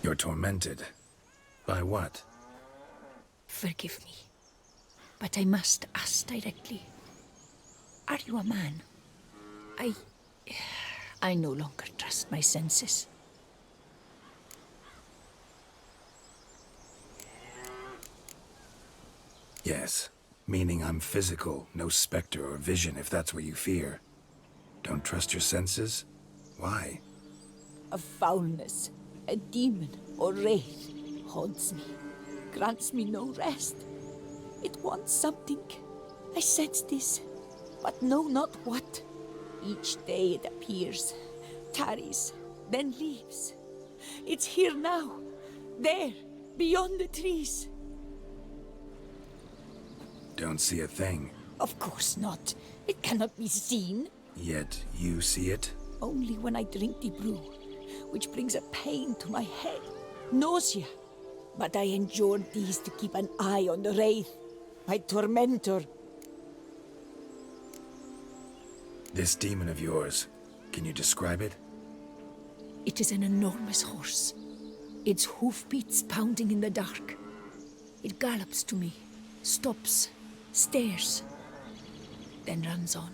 You're tormented. By what? Forgive me, but I must ask directly. Are you a man? I no longer trust my senses. Yes, meaning I'm physical, no specter or vision if that's what you fear. Don't trust your senses? Why? A foulness, a demon or wraith haunts me, grants me no rest. It wants something. I sense this, but know not what. Each day it appears, tarries, then leaves. It's here now, there, beyond the trees. Don't see a thing. Of course not. It cannot be seen. Yet you see it? Only when I drink the brew, which brings a pain to my head, nausea. But I endured these to keep an eye on the wraith, my tormentor. This demon of yours, can you describe it? It is an enormous horse, its hoofbeats pounding in the dark. It gallops to me, stops, stares, then runs on.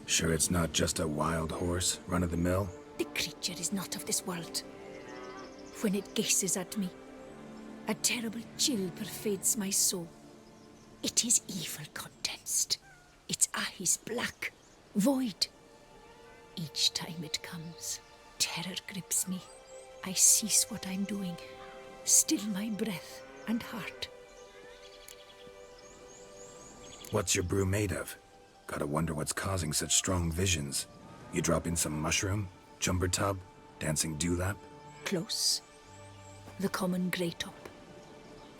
Sure it's not just a wild horse, run-of-the-mill? The creature is not of this world. When it gazes at me, a terrible chill pervades my soul. It is evil condensed, its eyes black, void. Each time it comes, terror grips me. I cease what I'm doing, still my breath and heart. What's your brew made of? Gotta wonder what's causing such strong visions. You drop in some mushroom, jumper tub, dancing dewlap? Close. The common grey top.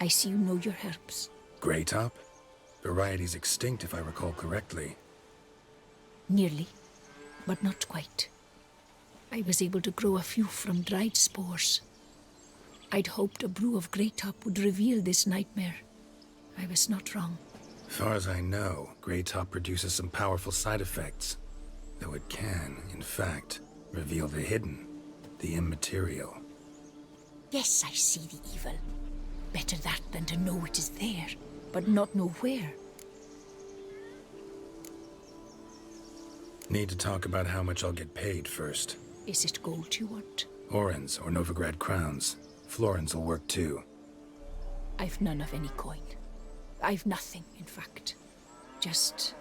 I see you know your herbs. Grey top? Variety's extinct if I recall correctly. Nearly, but not quite. I was able to grow a few from dried spores. I'd hoped a brew of grey top would reveal this nightmare. I was not wrong. Far as I know, grey top produces some powerful side effects. Though it can, in fact, reveal the hidden, the immaterial. Yes, I see the evil. Better that than to know it is there, but not know where. Need to talk about how much I'll get paid first. Is it gold you want? Orens or Novigrad crowns. Florins will work too. I've none of any coin. I've nothing, in fact. Just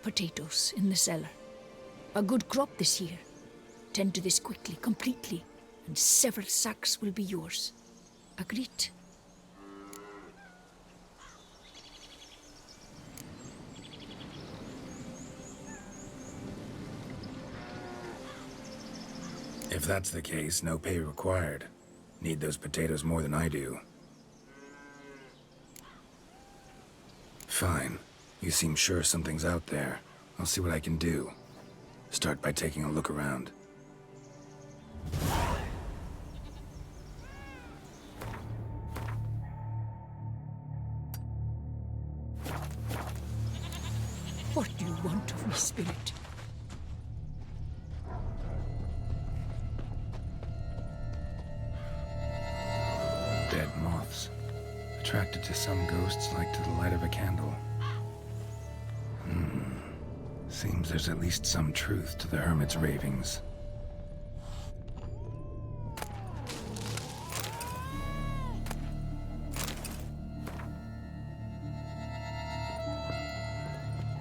potatoes in the cellar. A good crop this year. Tend to this quickly, completely, and several sacks will be yours. Agreed? If that's the case, no pay required. Need those potatoes more than I do. Fine. You seem sure something's out there. I'll see what I can do. Start by taking a look around. What do you want of me, spirit? Dead moths. Attracted to some ghosts like to the light of a candle. Seems there's at least some truth to the hermit's ravings.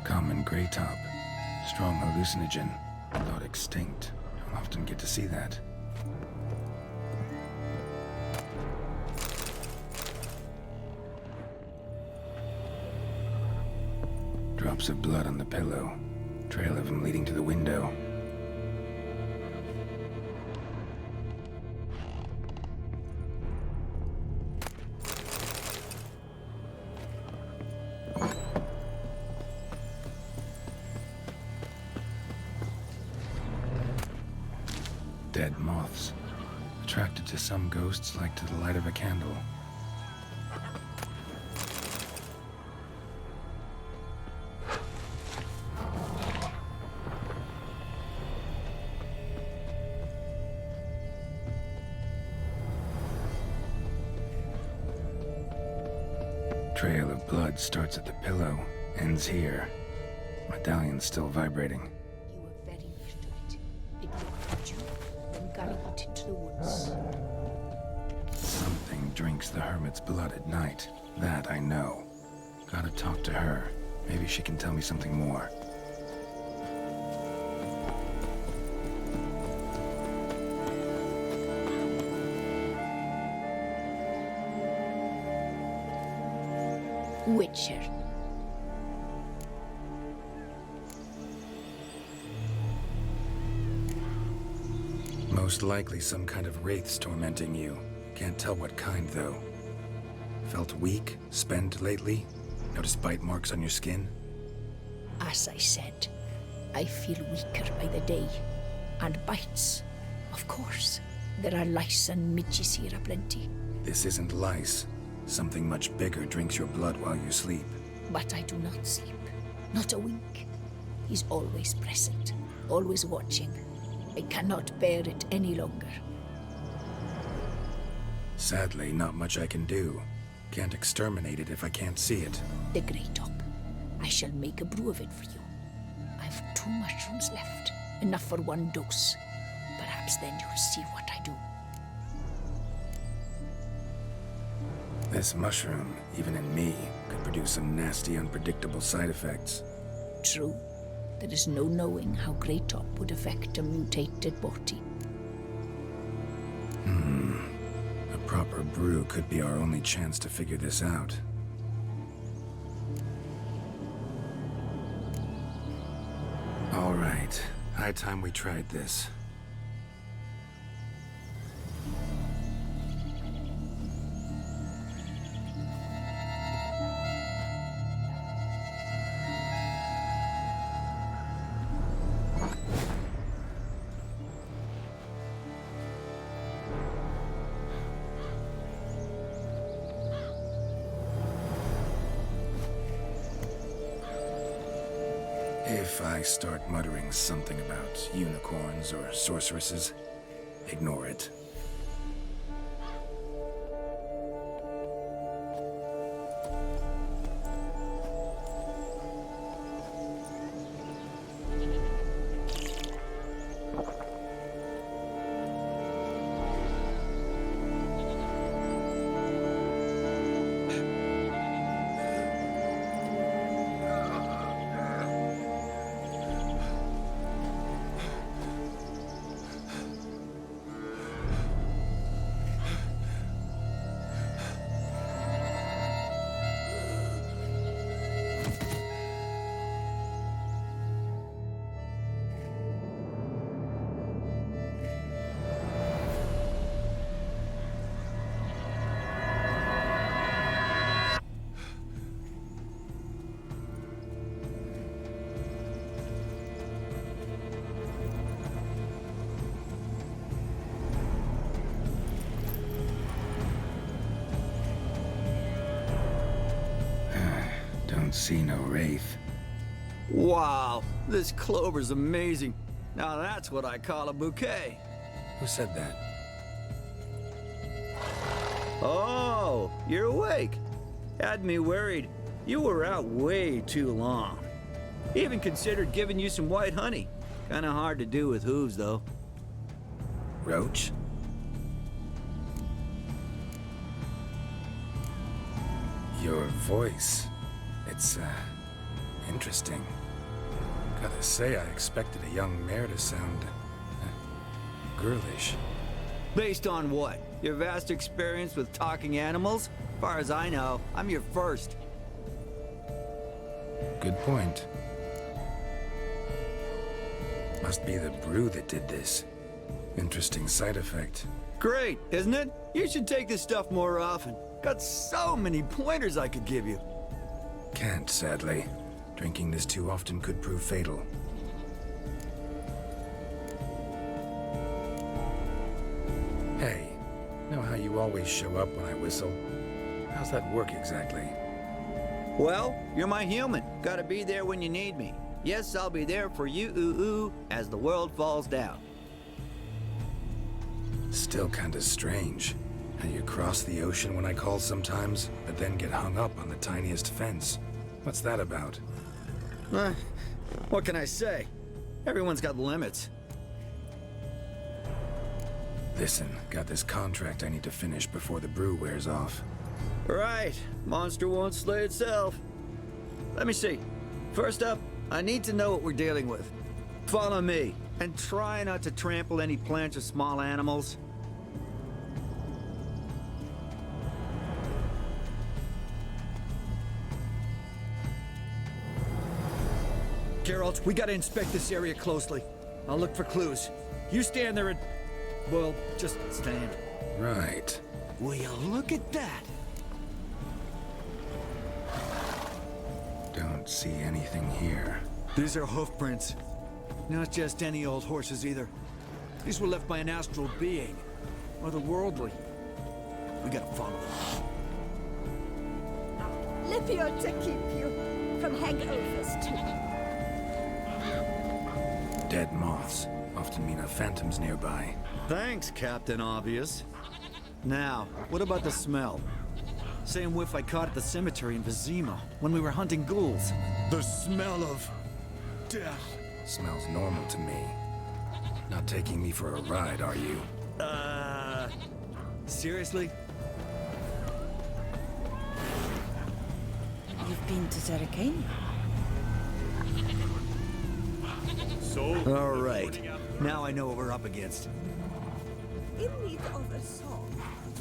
Common grey top. Strong hallucinogen. Thought extinct. Don't often get to see that. Drops of blood on the pillow. Trail of him leading to the window. Dead moths. Attracted to some ghosts like to the light of a candle. Trail of blood starts at the pillow, ends here. Medallion's still vibrating. You were very near to it. It looked at you, then galloped into the woods. Something drinks the hermit's blood at night. That I know. Gotta talk to her. Maybe she can tell me something more. Witcher. Most likely some kind of wraith's tormenting you. Can't tell what kind, though. Felt weak, spent lately? Noticed bite marks on your skin? As I said, I feel weaker by the day. And bites, of course. There are lice and midges here aplenty. This isn't lice. Something much bigger drinks your blood while you sleep. But I do not sleep. Not a wink. He's always present, always watching. I cannot bear it any longer. Sadly, not much I can do. Can't exterminate it if I can't see it. The Great Up. I shall make a brew of it for you. I've 2 mushrooms left. Enough for 1 dose. Perhaps then you'll see what I do. This mushroom, even in me, could produce some nasty, unpredictable side effects. True. There is no knowing how Great Up would affect a mutated body. A proper brew could be our only chance to figure this out. All right. High time we tried this. If I start muttering something about unicorns or sorceresses, ignore it. Don't see no wraith. Wow, this clover's amazing. Now that's what I call a bouquet. Who said that? Oh, you're awake. Had me worried. You were out way too long. Even considered giving you some white honey. Kinda hard to do with hooves, though. Roach? Your voice. It's, interesting. Gotta say, I expected a young mare to sound, girlish. Based on what? Your vast experience with talking animals? As far as I know, I'm your first. Good point. Must be the brew that did this. Interesting side effect. Great, isn't it? You should take this stuff more often. Got so many pointers I could give you. Can't, sadly. Drinking this too often could prove fatal. Hey, know how you always show up when I whistle? How's that work exactly? Well, you're my human. Gotta be there when you need me. Yes, I'll be there for you, ooh, as the world falls down. Still kinda strange. How you cross the ocean when I call sometimes, but then get hung up on the tiniest fence. What's that about? What can I say? Everyone's got limits. Listen, got this contract I need to finish before the brew wears off. Right. Monster won't slay itself. Let me see. First up, I need to know what we're dealing with. Follow me, and try not to trample any plants or small animals. Geralt, we gotta inspect this area closely. I'll look for clues. You stand there and... well, just stand. Right. Will you look at that? Don't see anything here. These are hoof prints. Not just any old horses either. These were left by an astral being. Otherworldly. We gotta follow them. Lipio to keep you from hangovers too. Dead moths often mean a phantom's nearby. Thanks, Captain Obvious. Now, what about the smell? Same whiff I caught at the cemetery in Vizima when we were hunting ghouls. The smell of... death. Smells normal to me. Not taking me for a ride, are you? Seriously? You've been to Zerrikania? All right. Now I know what we're up against. In need of a song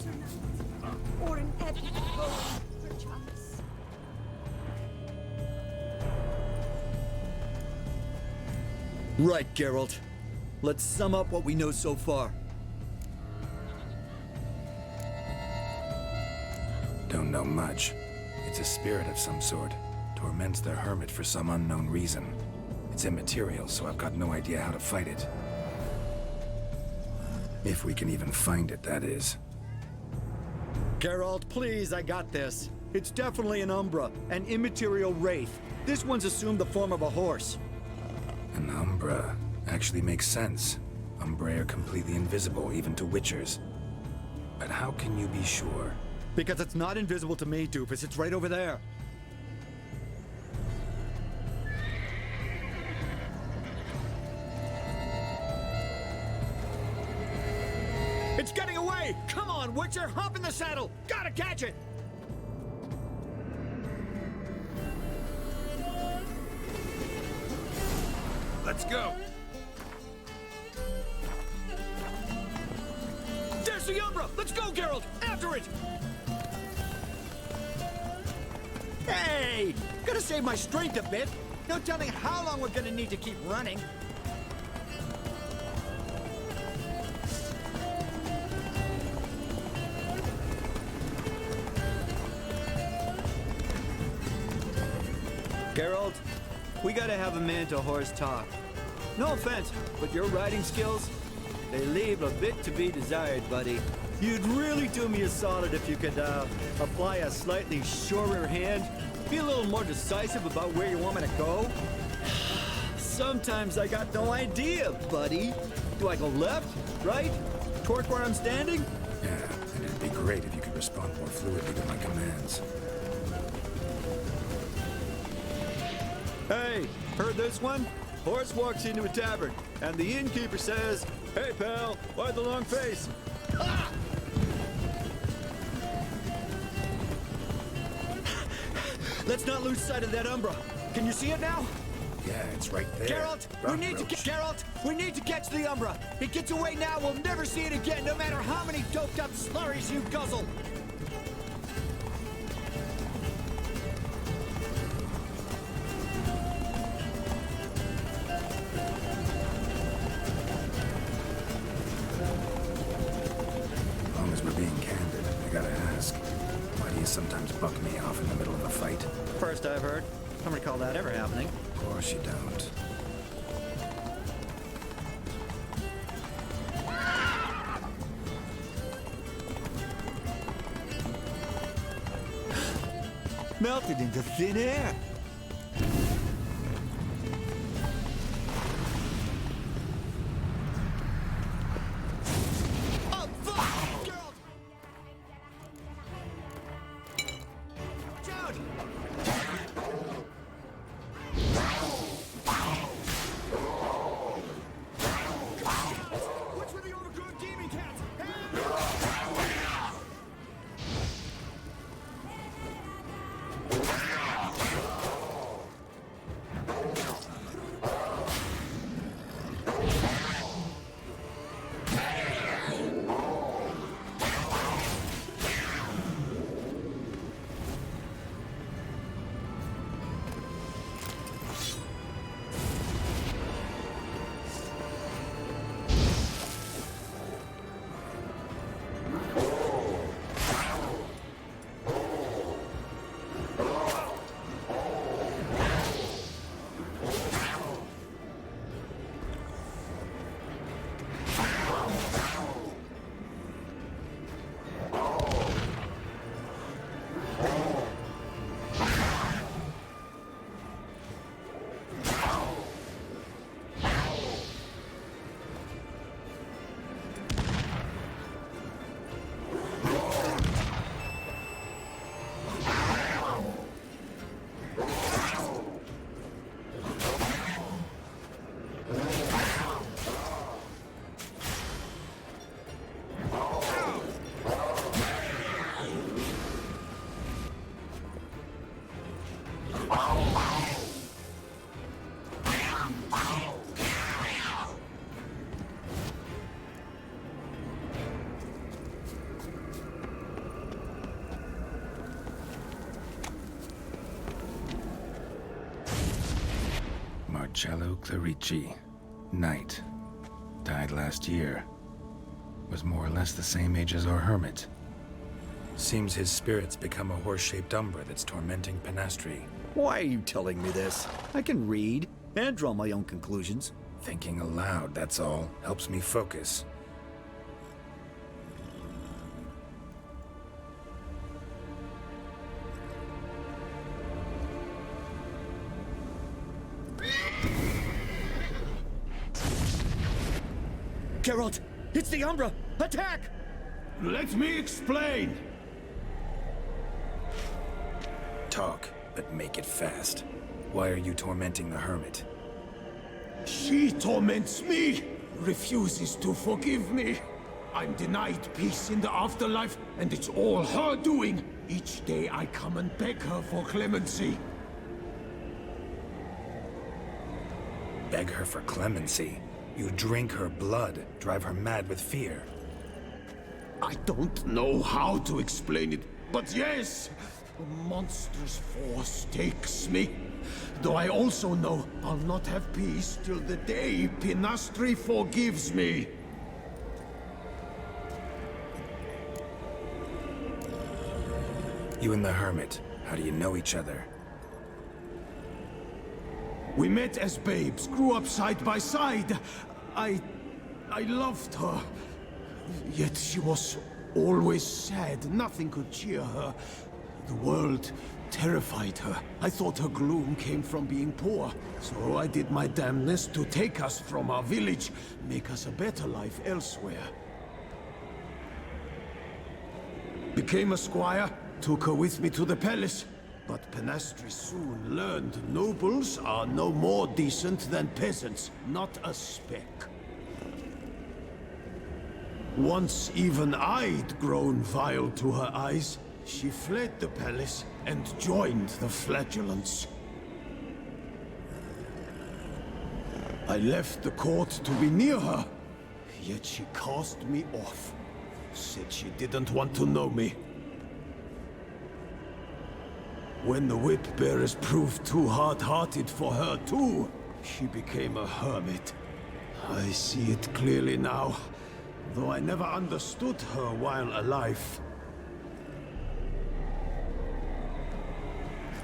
tonight, or an epic poem, perchance. Right, Geralt. Let's sum up what we know so far. Don't know much. It's a spirit of some sort. Torments the hermit for some unknown reason. It's immaterial, so I've got no idea how to fight it. If we can even find it, that is. Geralt, please, I got this. It's definitely an Umbra, an immaterial wraith. This one's assumed the form of a horse. An Umbra actually makes sense. Umbrae are completely invisible, even to Witchers. But how can you be sure? Because it's not invisible to me, Doofus. It's right over there. It's getting away! Come on, Witcher! Hop in the saddle! Gotta catch it! Let's go! There's the Umbra! Let's go, Geralt! After it! Hey! Gotta save my strength a bit. No telling how long we're gonna need to keep running. Geralt, we gotta have a man-to-horse talk. No offense, but your riding skills, they leave a bit to be desired, buddy. You'd really do me a solid if you could, apply a slightly surer hand. Be a little more decisive about where you want me to go. Sometimes I got no idea, buddy. Do I go left, right, toward where I'm standing? Yeah, and it'd be great if you could respond more fluidly to my commands. Hey, heard this one? Horse walks into a tavern, and the innkeeper says, "Hey, pal, why the long face?" Ah! Let's not lose sight of that Umbra. Can you see it now? Yeah, it's right there. Geralt, Run, we need Roach. to catch the Umbra. It gets away now, we'll never see it again, no matter how many doped up slurries you guzzle. As long as we're being candid, I gotta ask, why do you sometimes buck me off in the middle of a fight? First I've heard. Don't recall that ever happening. Of course you don't. Melted into thin air. Oh, fuck! Geralt! Cello Clarici, Knight. Died last year. Was more or less the same age as our hermit. Seems his spirit's become a horse-shaped umbra that's tormenting Penastri. Why are you telling me this? I can read and draw my own conclusions. Thinking aloud, that's all. Helps me focus. Geralt, it's the Umbra! Attack! Let me explain! Talk, but make it fast. Why are you tormenting the hermit? She torments me, refuses to forgive me. I'm denied peace in the afterlife, and it's all her doing. Each day I come and beg her for clemency. Beg her for clemency? You drink her blood, drive her mad with fear. I don't know how to explain it, but yes, a monstrous force takes me. Though I also know I'll not have peace till the day Penastri forgives me. You and the hermit, how do you know each other? We met as babes, grew up side by side. I loved her. Yet she was always sad. Nothing could cheer her. The world terrified her. I thought her gloom came from being poor. So I did my damnedest to take us from our village, make us a better life elsewhere. Became a squire, took her with me to the palace. But Penastri soon learned nobles are no more decent than peasants, not a speck. Once even I'd grown vile to her eyes, she fled the palace and joined the flagellants. I left the court to be near her, yet she cast me off. Said she didn't want to know me. When the whip-bearers proved too hard-hearted for her too, she became a hermit. I see it clearly now, though I never understood her while alive.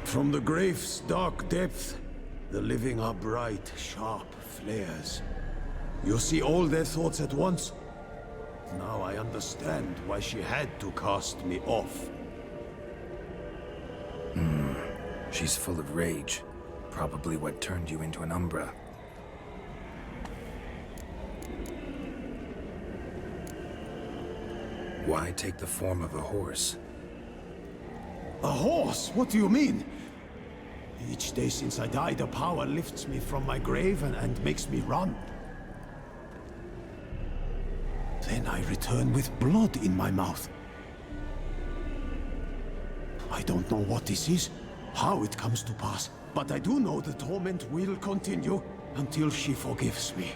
From the grave's dark depth, the living are bright, sharp flares. You see all their thoughts at once. Now I understand why she had to cast me off. She's full of rage. Probably what turned you into an Umbra. Why take the form of a horse? A horse? What do you mean? Each day since I died, a power lifts me from my grave and makes me run. Then I return with blood in my mouth. I don't know what this is, how it comes to pass, but I do know the torment will continue until she forgives me.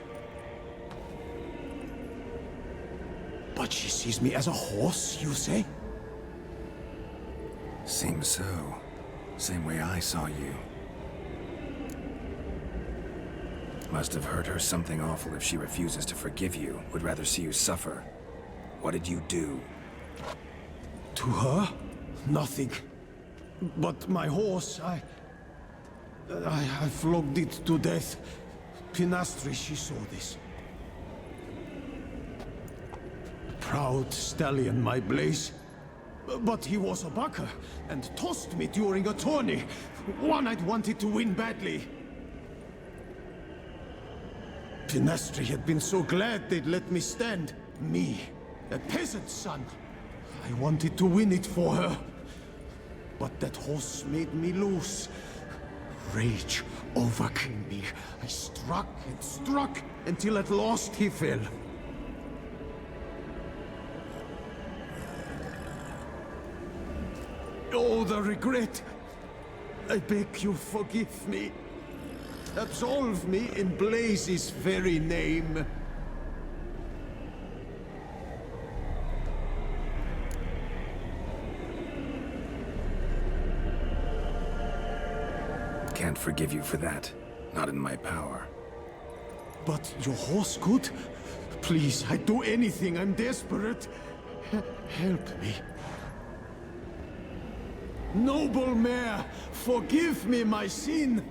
But she sees me as a horse, you say? Seems so. Same way I saw you. Must have hurt her something awful if she refuses to forgive you, would rather see you suffer. What did you do? To her? Nothing. But my horse, I flogged it to death. Penastri, she saw this. Proud stallion, my Blaze. But he was a bucker, and tossed me during a tourney. One I'd wanted to win badly. Penastri had been so glad they'd let me stand. Me, a peasant's son. I wanted to win it for her. But that horse made me loose. Rage overcame me. I struck and struck until at last he fell. Oh, the regret. I beg you, forgive me. Absolve me in Blaze's very name. Can't forgive you for that. Not in my power. But your horse could? Please, I'd do anything. I'm desperate. Help me. Noble mare, forgive me my sin.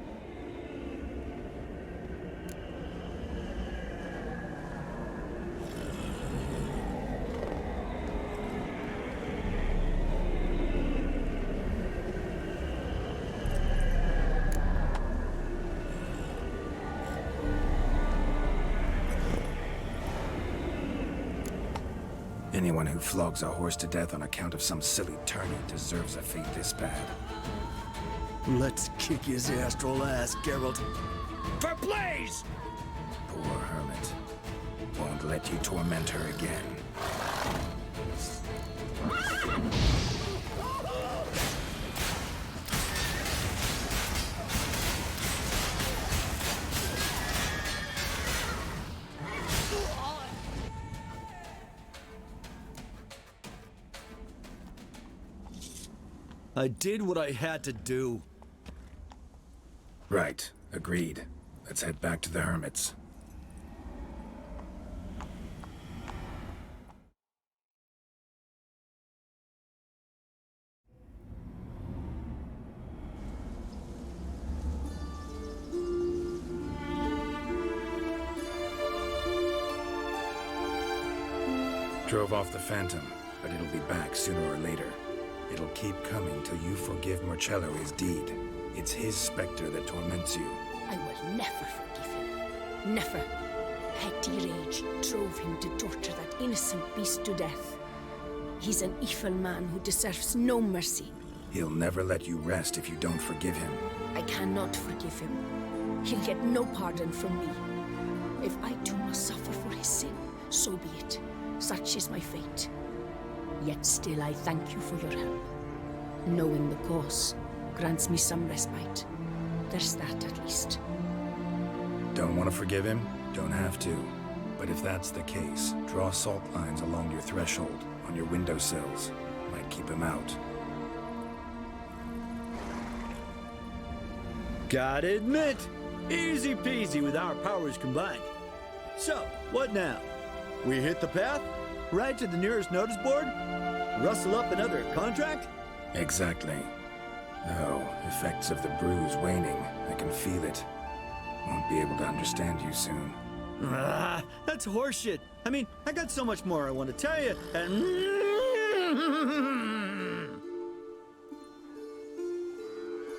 Anyone who flogs a horse to death on account of some silly tourney deserves a fate this bad. Let's kick his astral ass, Geralt. For Blaze! Poor hermit. Won't let you torment her again. I did what I had to do. Right. Agreed. Let's head back to the hermits. Drove off the Phantom, but it'll be back sooner or later. It'll keep coming till you forgive Marcello his deed. It's his specter that torments you. I will never forgive him. Never. Petty rage drove him to torture that innocent beast to death. He's an evil man who deserves no mercy. He'll never let you rest if you don't forgive him. I cannot forgive him. He'll get no pardon from me. If I too must suffer for his sin, so be it. Such is my fate. Yet still I thank you for your help. Knowing the cause grants me some respite. There's that at least. Don't want to forgive him? Don't have to. But if that's the case, draw salt lines along your threshold, on your windowsills. Might keep him out. Gotta admit, easy peasy with our powers combined. So, what now? We hit the path? Right to the nearest notice board? Rustle up another contract? Exactly. Though, effects of the bruise waning. I can feel it. Won't be able to understand you soon. Ah, that's horseshit. I mean, I got so much more I want to tell you, and...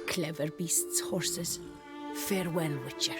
Clever beasts, horses. Farewell, Witcher.